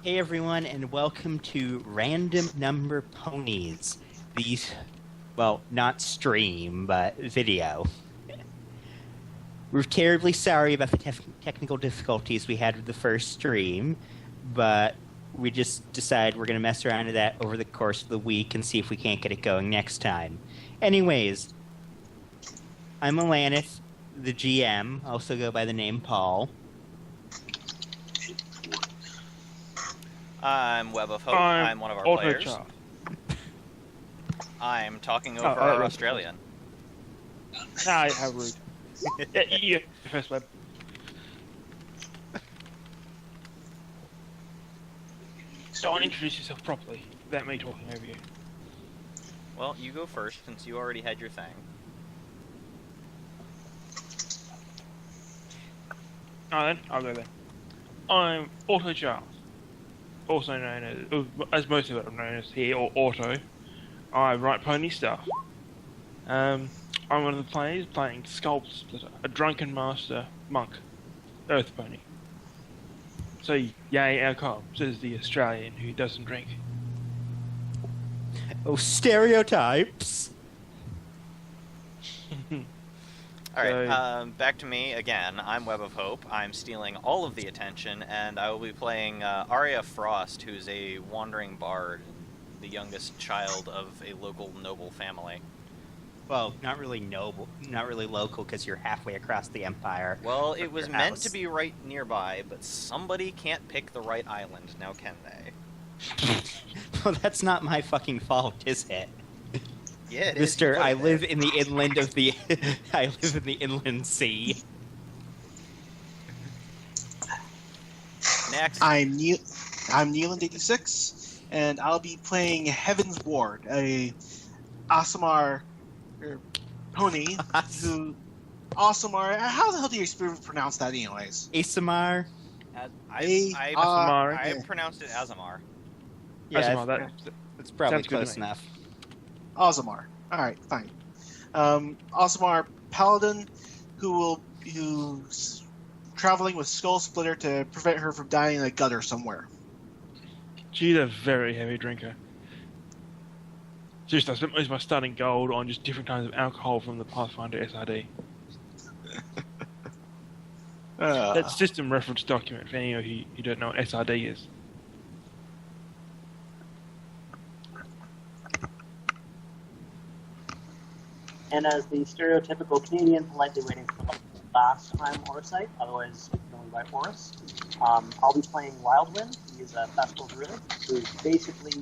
Hey everyone, and welcome to Random Number Ponies. These, well, not stream, but video. We're terribly sorry about the technical difficulties we had with the first stream, but we just decided we're going to mess around with that over the course of the week and see if we can't get it going next time. Anyways, I'm Alanith, the GM, also go by the name Paul. I'm Web of Hope. I'm one of our players. Autocharth. I'm talking over our Australian. How rude. Yeah, first Web. Don't introduce yourself properly without me talking over you. Well, you go first since you already had your thing. Alright then, I'll go then. I'm Autocharth, also known as most of it are known as here, or Auto. I write pony stuff. I'm one of the players playing Skull Splitter, a drunken master monk, earth pony. So, yay alcohol, says the Australian who doesn't drink. Oh, stereotypes! Alright, back to me again. I'm Web of Hope. I'm stealing all of the attention, and I will be playing Arya Frost, who's a wandering bard, the youngest child of a local noble family. Well, not really noble, not really local, because you're halfway across the Empire. Well, it was meant to be right nearby, but somebody can't pick the right island, now can they? Well, that's not my fucking fault, is it? Yeah, it is. Mister, I live in the inland of the... I live in the inland sea. Next. I'm Neeland86, and I'll be playing Heaven's Ward, a Aasimar pony who... Aasimar... How the hell do you pronounce that anyways? Aasimar? I pronounced it Aasimar. Yeah, Aasimar, that's probably sounds good to close me. enough. Aasimar. Alright, fine. Aasimar Paladin, who's traveling with Skull Splitter to prevent her from dying in a gutter somewhere. She's a very heavy drinker. Seriously, I spent most of my starting gold on just different kinds of alcohol from the Pathfinder SRD. That's system reference document for any of you who don't know what SRD is. And as the stereotypical Canadian politely waiting for the last time Aurucite, otherwise known by Horus, I'll be playing Wildwind. He is a festival druid who basically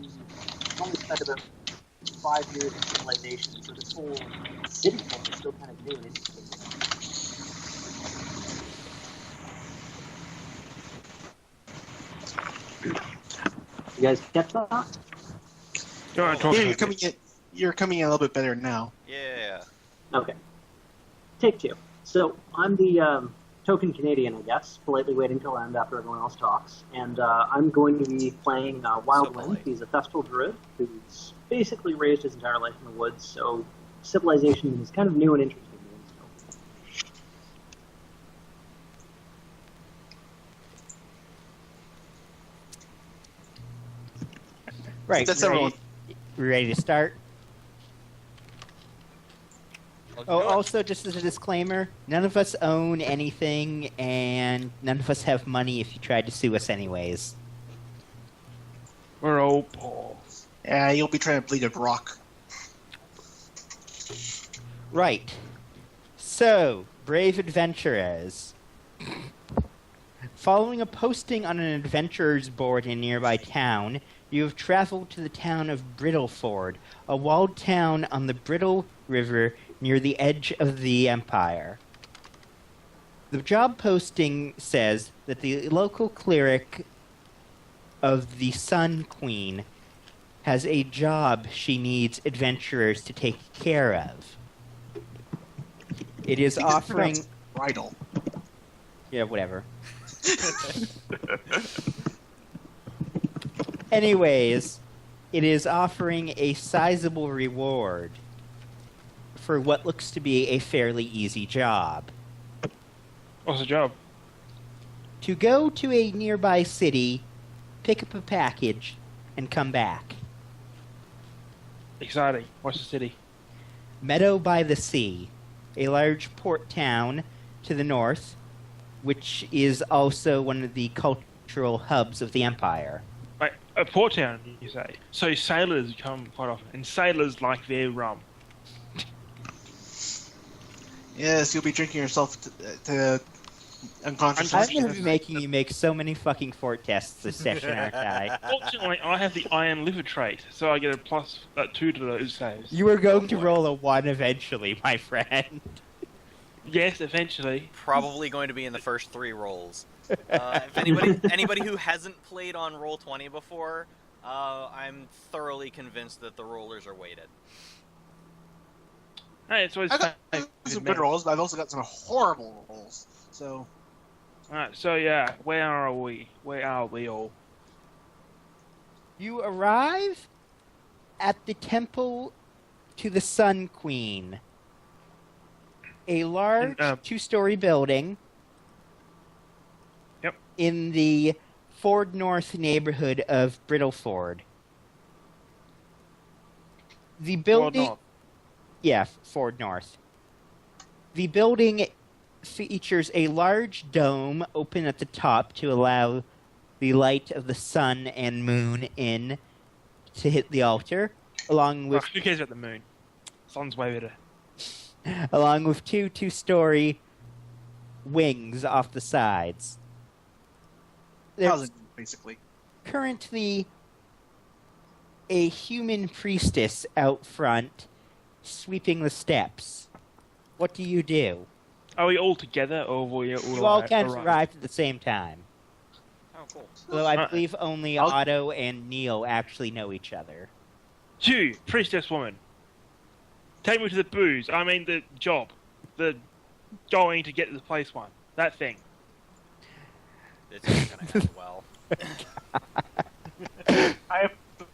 only spent about 5 years in civilization, so this whole city thing is still kind of new and interesting. You guys catch that? You're coming in a little bit better now. Yeah. Okay. Take two. So I'm the token Canadian, I guess, politely waiting till end after everyone else talks, and I'm going to be playing Wildwind. He's a Thestral druid who's basically raised his entire life in the woods, so civilization is kind of new and interesting to him still. Right, That's we ready to start? Oh, also, just as a disclaimer, none of us own anything, and none of us have money if you tried to sue us anyways. We're all poor. Yeah, you'll be trying to bleed a rock. Right. So, brave adventurers. Following a posting on an adventurer's board in a nearby town, you have traveled to the town of Brittleford, a walled town on the Brittle River near the edge of the Empire. The job posting says that the local cleric of the Sun Queen has a job she needs adventurers to take care of. It is offering... Bridle. Yeah, whatever. Anyways, it is offering a sizable reward for what looks to be a fairly easy job. What's the job? To go to a nearby city, pick up a package, and come back. Exciting. What's the city? Meadow by the Sea, a large port town to the north, which is also one of the cultural hubs of the Empire. Right, a port town, you say. So sailors come quite often, and sailors like their rum. Yes, you'll be drinking yourself to unconscious. I'm going to be making you make so many fucking fort tests this session, aren't I? Fortunately, I have the iron liver trait, so I get a plus 2 to those saves. You are going to roll a 1 eventually, my friend. Yes, eventually. Probably going to be in the first 3 rolls. If anybody who hasn't played on Roll20 before, I'm thoroughly convinced that the rollers are weighted. Hey, it's always I got fun. some good rolls, but I've also got some horrible rolls. So, Alright, so yeah, where are we? Where are we all? You arrive at the temple to the Sun Queen. A large 2-story building. Yep. In the Ford North neighborhood of Brittleford. The building... North. Yeah, Ford North. The building features a large dome open at the top to allow the light of the sun and moon in to hit the altar, along with Who cares about the moon? Sun's way better. along with 2-story wings off the sides. There's basically. currently a human priestess out front sweeping the steps. What do you do? Are we all together, or are we all You all kind of arrived at the same time. Oh, cool. Although I believe only Otto and Neil actually know each other. You, priestess woman. Take me to the booze. I mean the job. The going to get to the place one. That thing. It's not going to end well.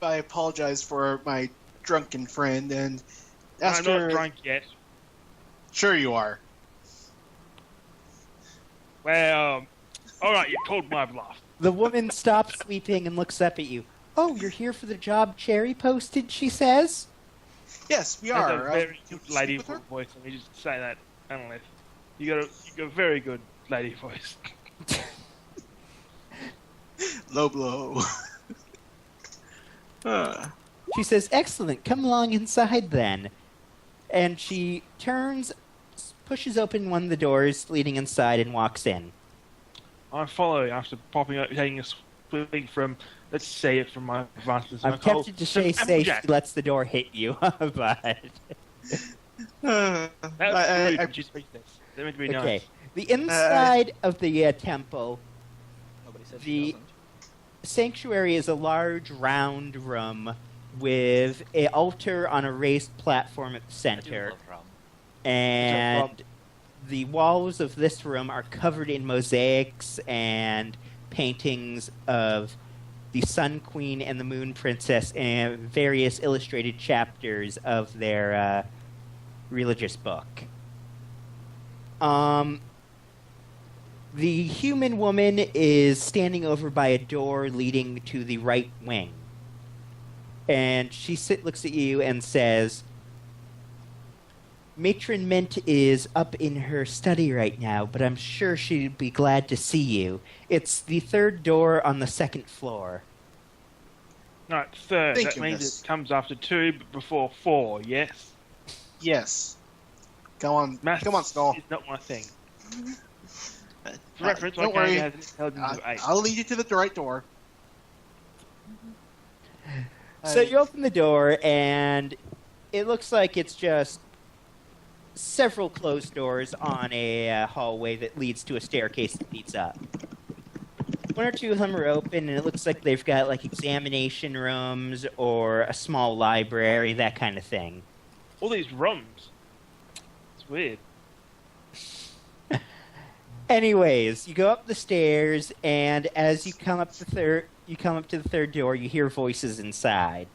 I apologize for my drunken friend, and I'm not drunk yet. Sure you are. Well, alright, you called my bluff. The woman stops sweeping and looks up at you. Oh, you're here for the job Cherry posted, she says. Yes, we That's are. a very Can good we lady speak with her? voice. Let me just say that, Alanith. You got a very good lady voice. Low blow. She says, excellent, come along inside then. And she turns, pushes open one of the doors leading inside and walks in. I follow after taking a swing from, let's say it from my advantage. I'm tempted to say she lets the door hit you, but... That's rude. They're meant to be Okay, nice. the inside of the temple, Nobody said The- she doesn't. sanctuary is a large round room with an altar on a raised platform at the I do center. love rum. And the walls of this room are covered in mosaics and paintings of the Sun Queen and the Moon Princess and various illustrated chapters of their religious book. The human woman is standing over by a door leading to the right wing. And she looks at you and says, Matron Mint is up in her study right now, but I'm sure she'd be glad to see you. It's the third door on the second floor. No, third. Thank That you, means miss. it comes after 2, but before 4, yes? Yes. Go on. Maths Come on, Skull. is not my thing. For Uh, reference, my don't worry. character has an intelligence of 8. I'll lead you to the right door. So you open the door, and it looks like it's just several closed doors on a hallway that leads to a staircase that leads up. One or two of them are open, and it looks like they've got like examination rooms or a small library, that kind of thing. All these rooms. It's weird. Anyways, you go up the stairs, and as you come up to the third door, you hear voices inside.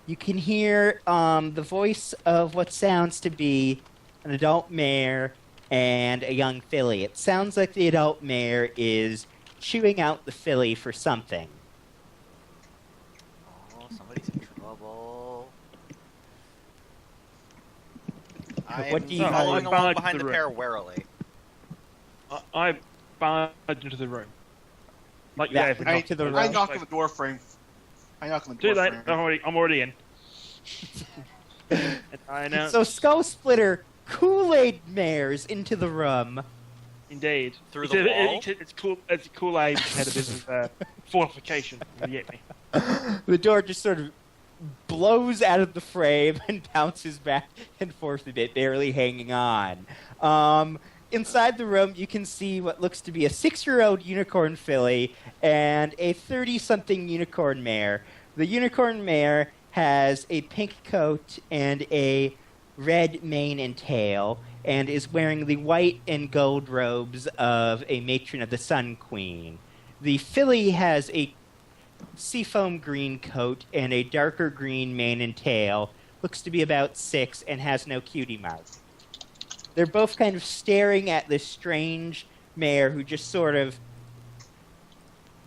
You can hear the voice of what sounds to be an adult mare and a young filly. It sounds like the adult mare is chewing out the filly for something. somebody's in trouble. What do you I'm following along barge behind the the room. pair warily. I barged into the room. Like Yeah, David. I- to the I right. knock on the door frame. Too late. I'm already in. And I announce, So Skull Splitter Kool-Aid mares into the room. indeed. Through It's the a- wall? It's cool. It's Kool-Aid had a bit of fortification. You get me? The door just sort of blows out of the frame and bounces back and forth a bit, barely hanging on. Inside the room, you can see what looks to be a 6-year-old unicorn filly and a 30-something unicorn mare. The unicorn mare has a pink coat and a red mane and tail, and is wearing the white and gold robes of a matron of the Sun Queen. The filly has a seafoam green coat and a darker green mane and tail, looks to be about 6, and has no cutie mouth. They're both kind of staring at this strange mare who just sort of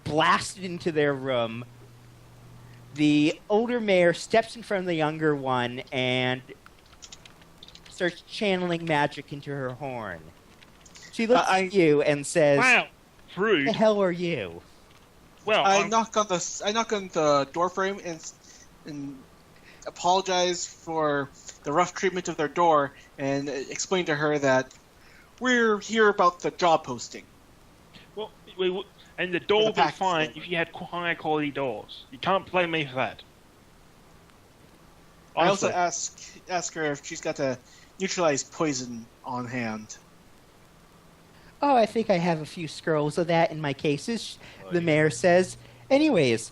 blasted into their room. The older mare steps in front of the younger one and starts channeling magic into her horn. She looks at you and says, Wow, "Who rude. the hell are you?" Well, I knock on the door frame and apologize for the rough treatment of their door and explain to her that we're here about the job posting. well, and the door the would be pack fine thing. if you had higher quality doors. You can't blame me for that. I also Honestly. ask her if she's got a neutralize poison on hand. "Oh, I think I have a few scrolls of that in my cases," the mayor says. "Anyways,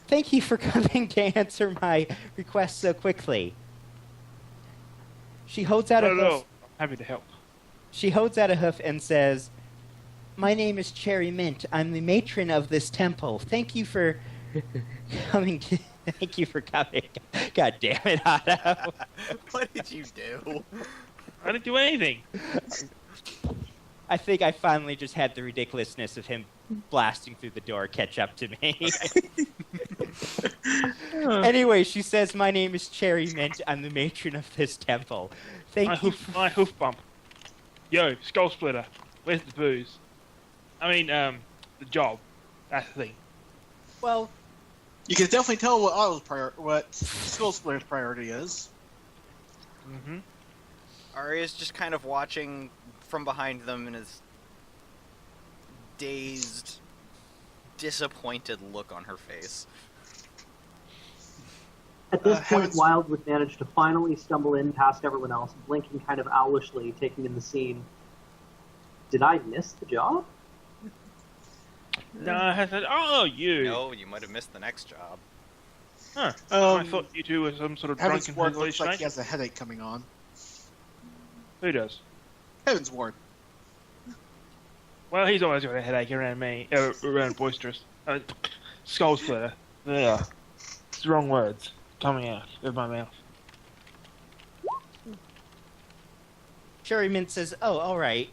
thank you for coming to answer my request so quickly." She holds out a hoof. No, I'm happy to help. She holds out a hoof and says, "My name is Cherry Mint. I'm the matron of this temple. Thank you for coming to... Thank you for coming." God damn it, Otto. What did you do? I didn't do anything. I think I finally just had the ridiculousness of him blasting through the door catch up to me. Anyway, she says, "My name is Cherry Mint. I'm the matron of this temple. Thank you." My hoof bump. Yo, Skull Splitter. Where's the booze? I mean, the job. That's the thing. Well, You can definitely tell what Skull Splitter's priority is. Mm-hmm. Arya's just kind of watching from behind them in his dazed, disappointed look on her face. At this point, Heaven's- Wild would manage to finally stumble in past everyone else, blinking kind of owlishly, taking in the scene. Did I miss the job? No, I said, oh, you. No, you might have missed the next job. Huh. Um, I thought you two were some sort of Heaven's drunken Ward looks like he hallucination. has a headache coming on. Who does? Heaven's Ward. Well, he's always got a headache around me, around boisterous. Skull Splitter. Yeah. It's the wrong words coming out of my mouth. Cherry Mint says, "Oh, all right,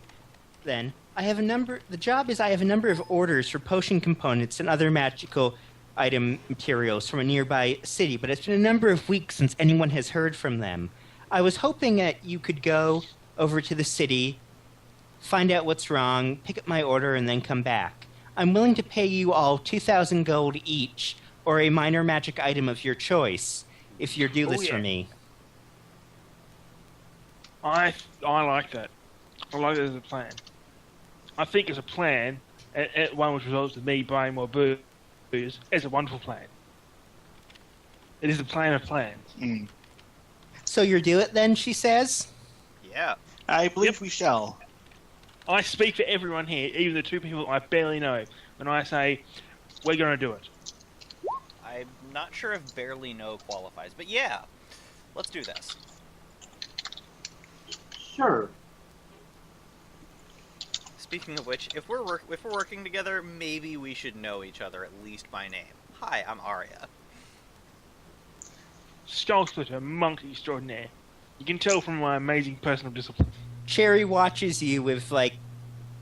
then. The job is I have a number of orders for potion components and other magical item materials from a nearby city, but it's been a number of weeks since anyone has heard from them. I was hoping that you could go over to the city, find out what's wrong, pick up my order, and then come back. I'm willing to pay you all 2,000 gold each, or a minor magic item of your choice, if you'll do this for me." I like that. I like it as a plan. I think as a plan, one which results in me buying more booze, is a wonderful plan. It is a plan of plans. Mm. "So you'll do it then," she says. Yeah. I believe Yep. we shall. I speak for everyone here, even the two people I barely know, when I say, we're going to do it. I'm not sure if barely know qualifies, but yeah. Let's do this. Sure. Speaking of which, if we're working together, maybe we should know each other at least by name. Hi, I'm Arya. Skull Splitter, monk extraordinaire. You can tell from my amazing personal discipline. Cherry watches you with, like,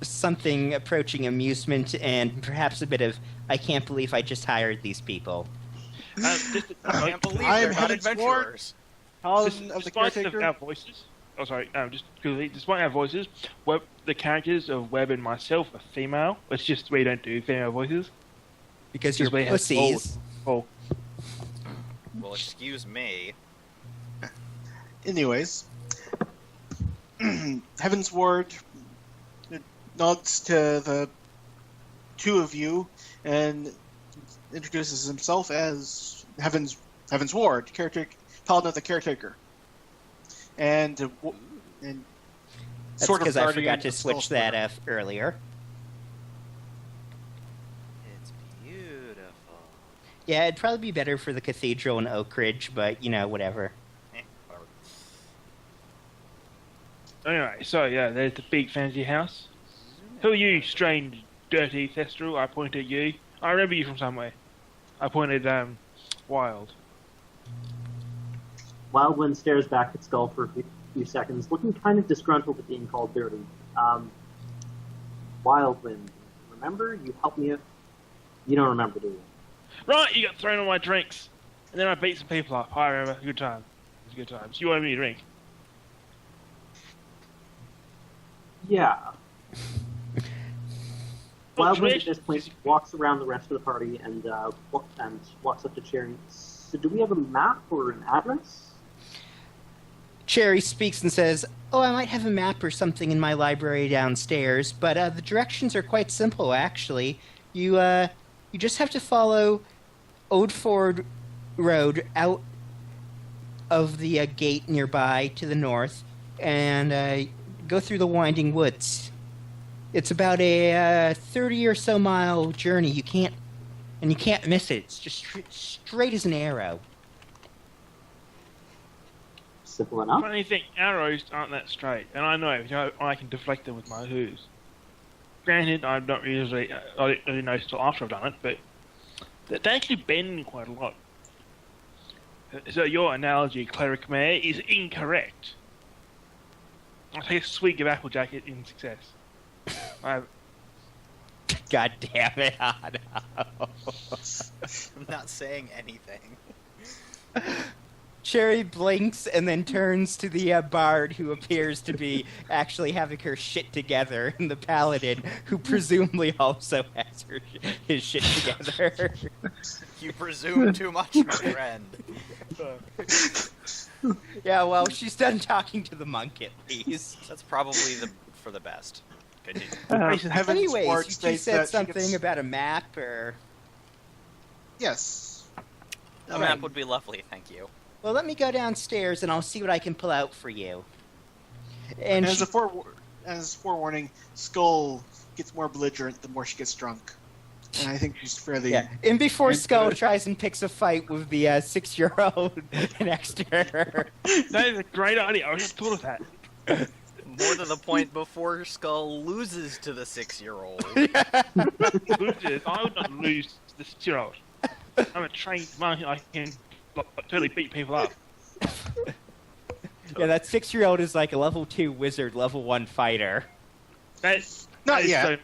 something approaching amusement and perhaps a bit of, "I can't believe I just hired these people." I can't believe I they're am not Heaven's adventurers. Paladin of the Despite caretaker. our voices, despite our voices, the characters of Webb and myself are female. It's just we don't do female voices. Because you're we have pussies. Oh, Well, excuse me. Anyways, Heaven's Ward nods to the two of you and introduces himself as Heaven's Ward, caretaker, Paladin of the caretaker, and That's sort of because I guardian forgot to of switch that Skullsplitter. up earlier. It's beautiful. Yeah, it'd probably be better for the cathedral in Oak Ridge, but, whatever. Whatever. anyway, so yeah, there's the big fancy house. Who are you, strange, dirty Thestral? I point at you. I remember you from somewhere. I pointed, Wild. Wildwind stares back at Skull for a few seconds, looking kind of disgruntled at being called dirty. Wildwind, remember? You helped me. You don't remember, do you? Right, you got thrown on my drinks. And then I beat some people up. I remember. Good time. It was a good time. So you wanted me to drink. Yeah. Well, Wildwind at Trish- this point walks around the rest of the party and walks up to Cherry. So do we have a map or an address? Cherry speaks and says, "Oh, I might have a map or something in my library downstairs, but the directions are quite simple, actually. You just have to follow Odeford Road out of the gate nearby to the north and go through the winding woods. It's about a 30 or so mile journey. You can't miss it. It's just straight as an arrow." Simple enough. Funny thing, arrows aren't that straight, and I know I can deflect them with my hooves. Granted, I don't really know till after I've done it, but they actually bend quite a lot. So your analogy, Cleric Mare, is incorrect. I'll take a swig of Applejack in success. God damn it, Otto. I'm not saying anything. Cherry blinks and then turns to the bard, who appears to be actually having her shit together, and the paladin, who presumably also has his shit together. You presume too much, my friend. Yeah, well, she's done talking to the monk at least. That's probably for the best. Continue. Heaven's Anyways, Ward you states said that she something gets- about a map, or... Yes. A map would be lovely, thank you. Well, let me go downstairs and I'll see what I can pull out for you. And As she- as forewarning, Skull gets more belligerent the more she gets drunk, and I think she's fairly. Yeah, and before And- Skull tries and picks a fight with the 6-year-old next to her. That is a great idea. I just thought of that. More to the point, before Skull loses to the 6-year-old. Losers, I would not lose to the 6-year-old. I'm a trained monk. I can totally beat people up. Yeah, that 6-year-old is like a level 2 wizard, level 1 fighter. Not yet.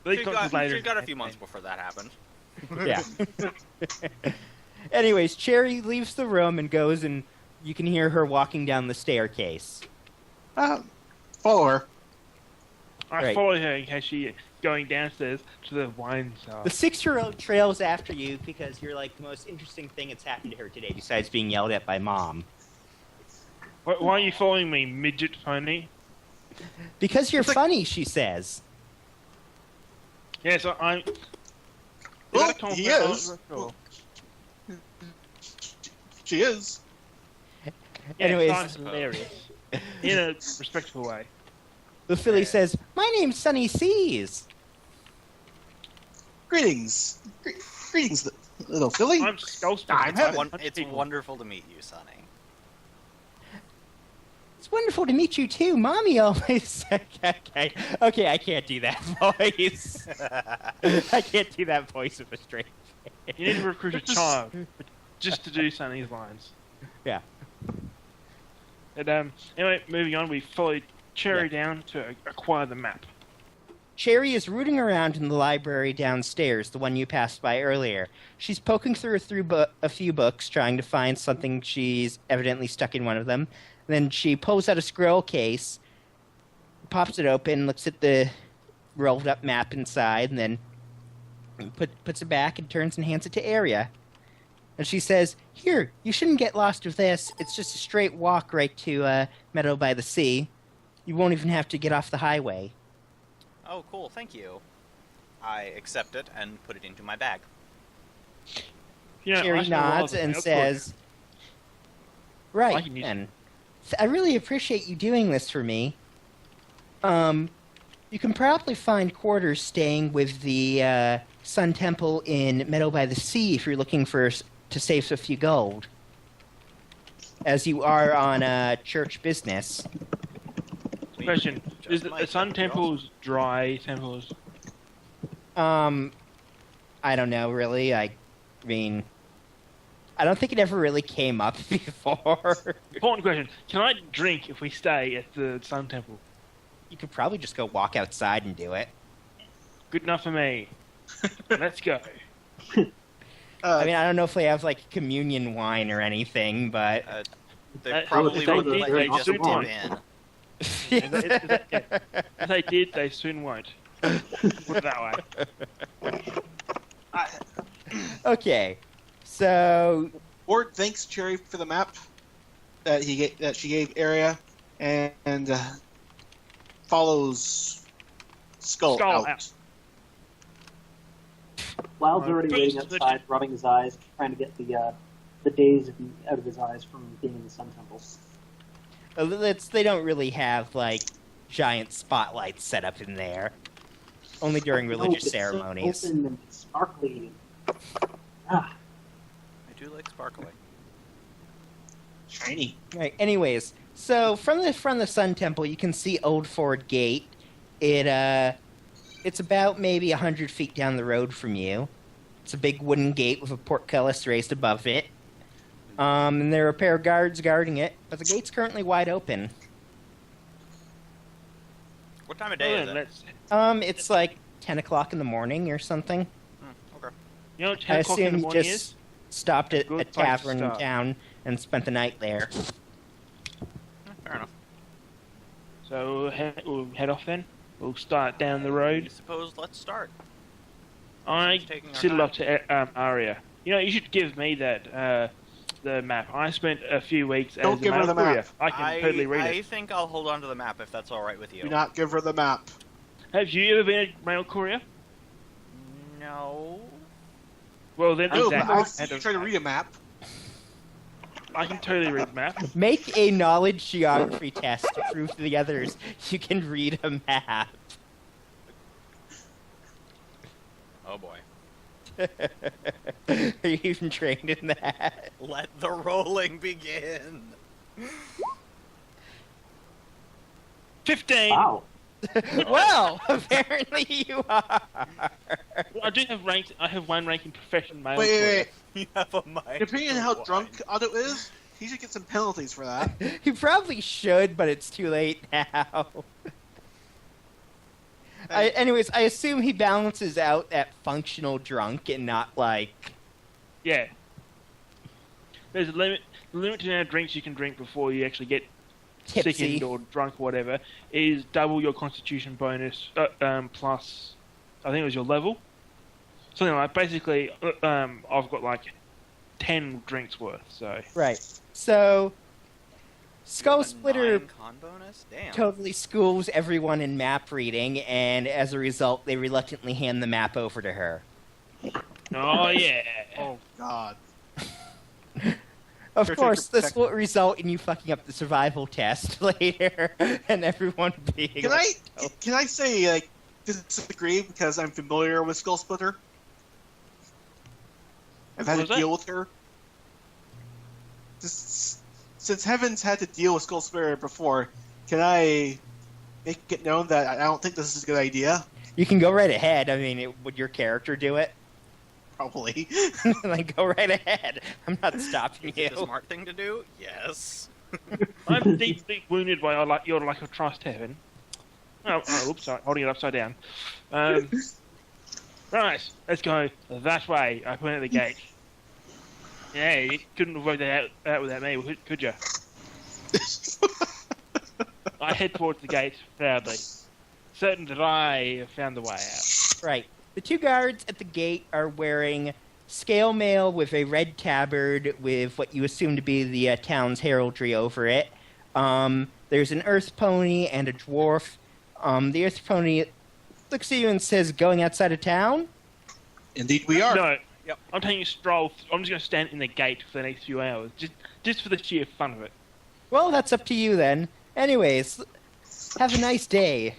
She got a few months before that happened. Yeah. Anyways, Cherry leaves the room and goes, and you can hear her walking down the staircase. Follow her. I Right. follow her in case she is going downstairs to the wine cellar. The 6-year-old trails after you because you're like the most interesting thing that's happened to her today, besides being yelled at by Mom. Why are you following me, midget pony? Because you're funny, she says. Yeah, so I'm... Well, that a he compliment? is. Oh, She is. yeah, Anyways. it's hilarious. In a respectful way. The filly says, "My name's Sunny Seas." Greetings. Greetings, little filly. I'm Skullsplitter. I'm Heaven. It's wonderful to meet you, Sonny. It's wonderful to meet you too. Mommy always. Okay, I can't do that voice. I can't do that voice of a straight face. You need to recruit a child just to do Sunny's lines. Yeah. And, anyway, moving on, we followed Cherry down to acquire the map. Cherry is rooting around in the library downstairs, the one you passed by earlier. She's poking through a few books, trying to find something she's evidently stuck in one of them. Then she pulls out a scroll case, pops it open, looks at the rolled up map inside, and then puts it back and turns and hands it to Arya. And she says, "Here, you shouldn't get lost with this. It's just a straight walk right to Meadow by the Sea. You won't even have to get off the highway." Oh, cool, thank you. I accept it and put it into my bag. Yeah, Cherry nods and says, "Right, then. I really appreciate you doing this for me. You can probably find quarters staying with the Sun Temple in Meadow by the Sea if you're looking to save a few gold. As you are on church business." Question: is the Sun Temples dry temples? I don't know, really. I mean, I don't think it ever really came up before. Important question: can I drink if we stay at the Sun Temple? You could probably just go walk outside and do it. Good enough for me. Let's go. I mean, I don't know if they have, like, communion wine or anything, but... They probably would let you just dip in. If they did, they soon won't. Put it that way. Okay, so... Ward thanks Cherry for the map that she gave Arya, and follows Skull out. Wild's already waiting outside, rubbing his eyes, trying to get the daze out of his eyes from being in the Sun Temple. They don't really have, like, giant spotlights set up in there. Only during religious ceremonies. So open and sparkly. Ah. I do like sparkling. Shiny. Right. Anyways, so from the Sun Temple, you can see Old Ford Gate. It's about maybe 100 feet down the road from you. It's a big wooden gate with a portcullis raised above it. And there are a pair of guards guarding it, but the gate's currently wide open. What time of day is it? It's like 10 o'clock in the morning or something. Okay. You know what 10 o'clock in the morning is? Stopped at Good a place to tavern in stop. town and spent the night there. Fair enough. So we'll head off then. We'll start down the I road. suppose let's start. I Taking our sidled time. up to Arya. You know, you should give me that the map. I spent a few weeks Don't as give a her the courier. map. I can totally read I it. think I'll hold on to the map if that's all right with you. Do not give her the map. Have you ever been a mail courier? No. Well, then No, exactly. but you try to read a map. I can totally read the map. Make a knowledge geography test to prove to the others you can read a map. Oh boy. Are you even trained in that? Let the rolling begin. 15. Wow. Well, apparently you are. Well, I do have rank. I have one rank in profession mail. Wait. You have a mind. Depending on how drunk Otto is, he should get some penalties for that. You probably should, but it's too late now. Anyways, I assume he balances out at functional drunk and not like... Yeah. There's a limit. The limit to the amount of drinks you can drink before you actually get tipsy. sickened or drunk or whatever is double your constitution bonus plus, I think it was your level. Something like basically, I've got like 10 drinks worth. So Right. So, Skull You have a Splitter 9 con bonus? Damn. totally schools everyone in map reading, and as a result, they reluctantly hand the map over to her. oh yeah. Oh, God. Of Caretaker course, this protect- will result in you fucking up the survival test later, and everyone being. Can I say, like, disagree because I'm familiar with Skull Splitter? I've had What to was deal with her. Since Heaven's had to deal with Skull Splitter before, can I make it known that I don't think this is a good idea? You can go right ahead. I mean, would your character do it? Probably. Like, go right ahead. I'm not stopping Is it the you. smart thing to do? Yes. I'm deeply wounded by your lack of trust, Heaven. oops, sorry, holding it upside down. Right, let's go that way. I point at the gate. Yeah, you couldn't have worked that out without me, could you? I head towards the gate proudly, certain that I have found the way out. Right. The two guards at the gate are wearing scale mail with a red tabard with what you assume to be the town's heraldry over it. There's an earth pony and a dwarf. The earth pony looks at you and says, "Going outside of town?" Indeed we are. No, Yep. I'm taking a stroll. I'm just going to stand in the gate for the next few hours, just for the sheer fun of it. Well, that's up to you then. Anyways, have a nice day.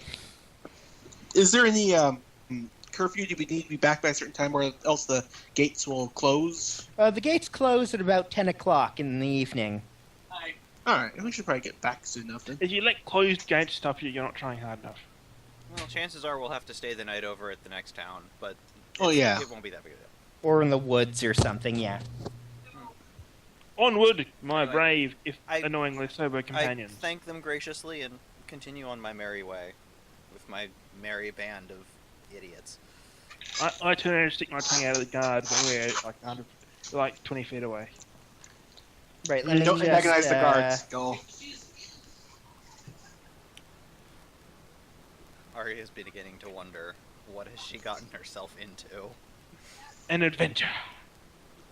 Is there any curfew? Do we need to be back by a certain time, or else the gates will close? The gates close at about 10 o'clock in the evening. Alright, we should probably get back soon enough then. If you let closed gates stop you, you're not trying hard enough. Well, chances are we'll have to stay the night over at the next town, but Oh, yeah. it won't be that big of a deal. Or in the woods or something, yeah. Onward, my Anyway, brave, if I- annoyingly sober companions. I thank them graciously and continue on my merry way with my merry band of idiots. I turn around and stick my tongue out of the guard when we're like 20 feet away. Right, let me Don't just, antagonize the guards. Go. Ari has been beginning to wonder, what has she gotten herself into? An adventure.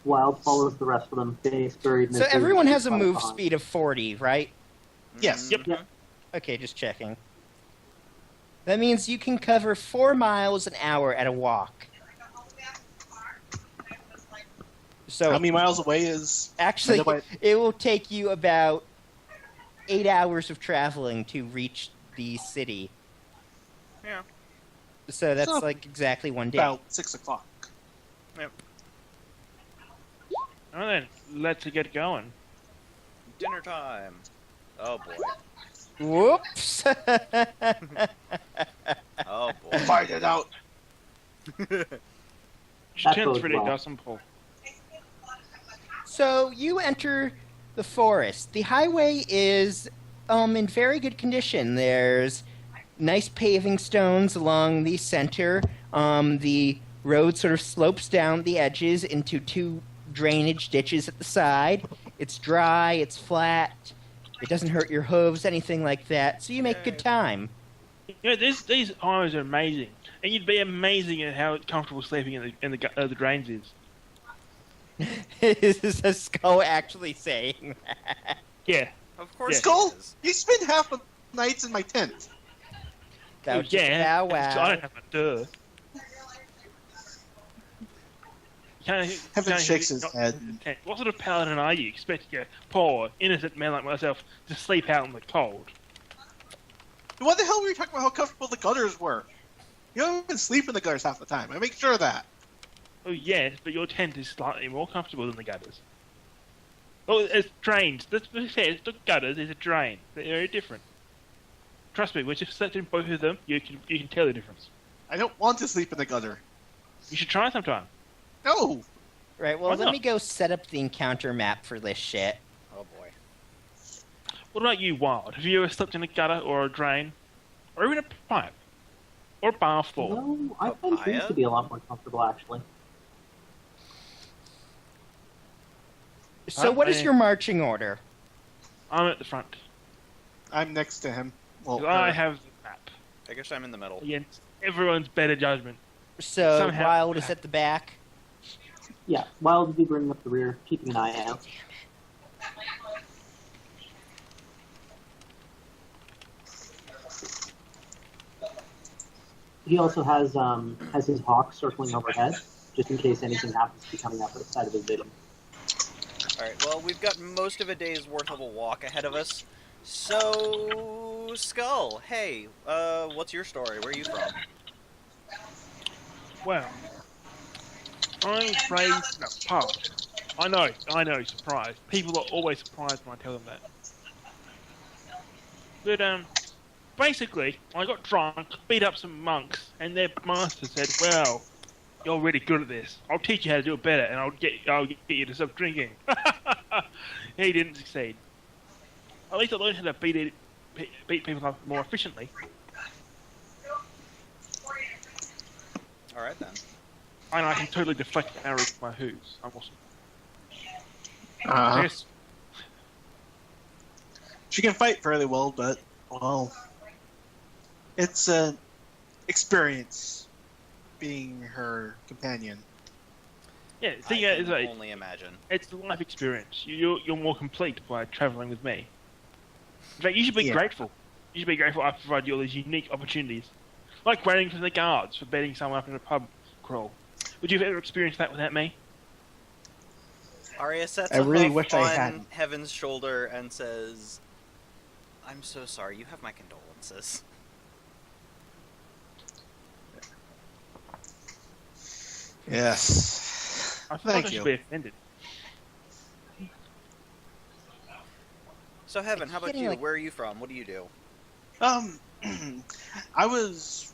Wild follows the rest of them. Face buried in So their food, everyone has a five move behind. speed of 40, right? Yes. Yep. Yep. Okay, just checking. That means you can cover 4 miles an hour at a walk. So How many miles away is... actually, I know what- it will take you about 8 hours of traveling to reach the city. Yeah. So that's So, like exactly one day. about 6 o'clock? Yep. Alright then, let's get going. Dinner time. Oh boy. Whoops! Oh boy. Find it out! She That turns bodes pretty well. doesn't Paul. So you enter the forest. The highway is in very good condition. There's nice paving stones along the center. The road sort of slopes down the edges into 2 drainage ditches at the side. It's dry, it's flat, it doesn't hurt your hooves, anything like that. So you make good time. You know, these highways are amazing, and you'd be amazing at how comfortable sleeping in the drains is. Is a skull actually saying that? Yeah. Of course. Yeah. Skull, it is. you spend half the nights in my tent. That was just yeah. wow, I wow. don't have a duh. Heaven shakes his head. What sort of paladin are you? Expecting a poor, innocent man like myself to sleep out in the cold? What the hell were you talking about how comfortable the gutters were? You don't even sleep in the gutters half the time. I make sure of that. Oh yes, but your tent is slightly more comfortable than the gutters. Oh, it's drains. Let's be fair, it's not gutters, it's a drain. They're very different. Trust me, once you've slept in both of them, you can tell the difference. I don't want to sleep in the gutter. You should try sometime. No! Right, well, Why let not? me go set up the encounter map for this shit. Oh boy. What about you, Wild? Have you ever slept in a gutter or a drain? Or even a pipe? Or a bath floor? No, I find things Papaya? to be a lot more comfortable, actually. So what is your marching order? I'm at the front. I'm next to him. Well, 'Cause I have the map. I guess I'm in the middle. Against everyone's better judgment. So Somehow- Wild is at the back. Yeah, Wild will be bringing up the rear, keeping an eye out. He also has his hawk circling overhead, just in case anything happens to be coming up outside of his vision. Alright, well, we've got most of a day's worth of a walk ahead of us. So, Skull, hey, what's your story? Where are you from? Well, I'm raised in a pub. I know, surprised. People are always surprised when I tell them that. But, basically, I got drunk, beat up some monks, and their master said, well, you're really good at this. I'll teach you how to do it better, and I'll get you to stop drinking. He didn't succeed. At least I learned how to beat people up more efficiently. Alright then. And I can totally deflect arrows with my hooves. I'm awesome. Uh, Yes. she can fight fairly well, but, well, it's an experience being her companion. Yeah, the thing I is, can like, only imagine. it's the life experience. You're more complete by traveling with me. In fact, you should be Yeah. grateful. You should be grateful I provide you all these unique opportunities. Like waiting for the guards for beating someone up in a pub crawl. Would you have ever experienced that without me? Arya sets I a really hoof wish I on hadn't. Heaven's shoulder and says, I'm so sorry, you have my condolences. Yes. I feel like I Thank should you. be offended. So Heaven, how about Getting, you? like- Where are you from? What do you do? I was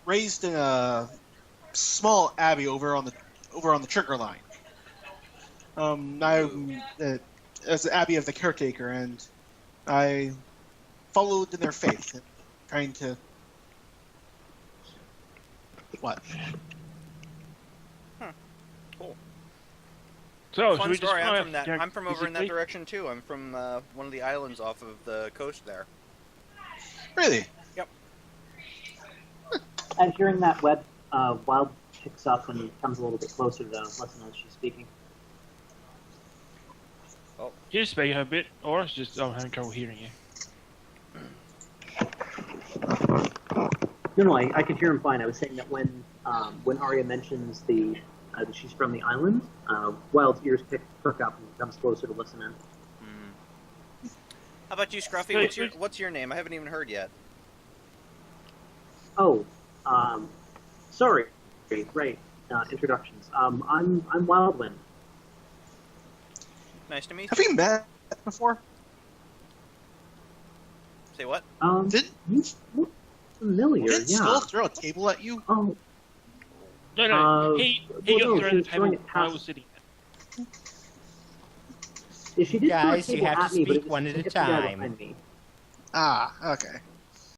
raised in a small abbey over on the Trigger Line. I'm as the abbey of the caretaker, and I followed in their faith, trying to what? Cool. So, should Fun we story. describe I'm from that. Jack I'm from over in that physically? direction too. I'm from one of the islands off of the coast there. Really? And hearing that Wild picks up and comes a little bit closer to listen as she's speaking. Can you just speak a bit, or it's just I'm having trouble hearing you. No, I can hear him fine. I was saying that when Arya mentions that she's from the island, Wild's ears perk up and comes closer to listen in. How about you, Scruffy? Hey, What's your name? I haven't even heard yet. Oh, sorry. Right. Introductions. I'm Wildwind. Nice to meet Have you. we met before? Say what? Did You look familiar? did Yeah. Skull throw a table at you? Oh, No, he well, got no, thrown she the was throwing table it while I past- was sitting there. yeah, she did throw a Guys, you table have to at me, but speak it one at a hit the guy time. behind me. Ah, okay.